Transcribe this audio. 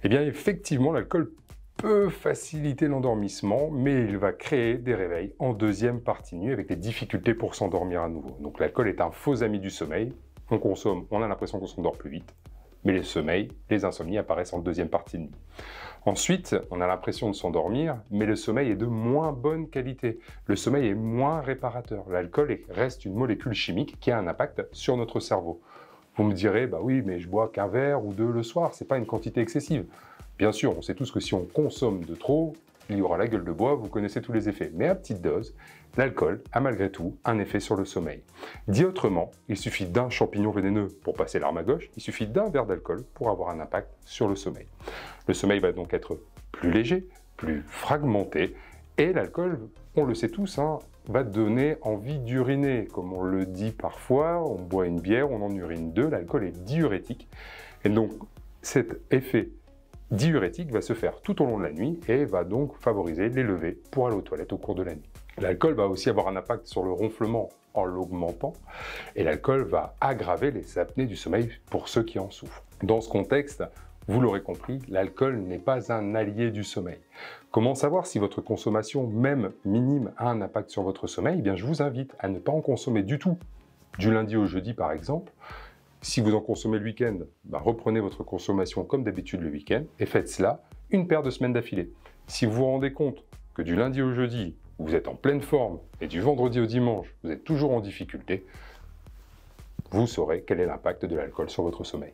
Eh bien, effectivement, l'alcool peut faciliter l'endormissement, mais il va créer des réveils en deuxième partie de nuit avec des difficultés pour s'endormir à nouveau. Donc l'alcool est un faux ami du sommeil. On consomme, on a l'impression qu'on s'endort plus vite, mais les sommeils, les insomnies apparaissent en deuxième partie de nuit. Ensuite, on a l'impression de s'endormir, mais le sommeil est de moins bonne qualité. Le sommeil est moins réparateur. L'alcool reste une molécule chimique qui a un impact sur notre cerveau. Vous me direz, bah oui, mais je bois qu'un verre ou deux le soir, c'est pas une quantité excessive. Bien sûr, on sait tous que si on consomme de trop, il y aura la gueule de bois, vous connaissez tous les effets. Mais à petite dose, l'alcool a malgré tout un effet sur le sommeil. Dit autrement, il suffit d'un champignon vénéneux pour passer l'arme à gauche, il suffit d'un verre d'alcool pour avoir un impact sur le sommeil. Le sommeil va donc être plus léger, plus fragmenté, et l'alcool, on le sait tous, va donner envie d'uriner. Comme on le dit parfois, on boit une bière, on en urine deux, l'alcool est diurétique. Et donc cet effet diurétique va se faire tout au long de la nuit et va donc favoriser les levées pour aller aux toilettes au cours de la nuit. L'alcool va aussi avoir un impact sur le ronflement en l'augmentant, et l'alcool va aggraver les apnées du sommeil pour ceux qui en souffrent. Dans ce contexte, vous l'aurez compris, l'alcool n'est pas un allié du sommeil. Comment savoir si votre consommation, même minime, a un impact sur votre sommeil? Eh bien, je vous invite à ne pas en consommer du tout, du lundi au jeudi par exemple. Si vous en consommez le week-end, reprenez votre consommation comme d'habitude le week-end et faites cela une paire de semaines d'affilée. Si vous vous rendez compte que du lundi au jeudi, vous êtes en pleine forme et du vendredi au dimanche, vous êtes toujours en difficulté, vous saurez quel est l'impact de l'alcool sur votre sommeil.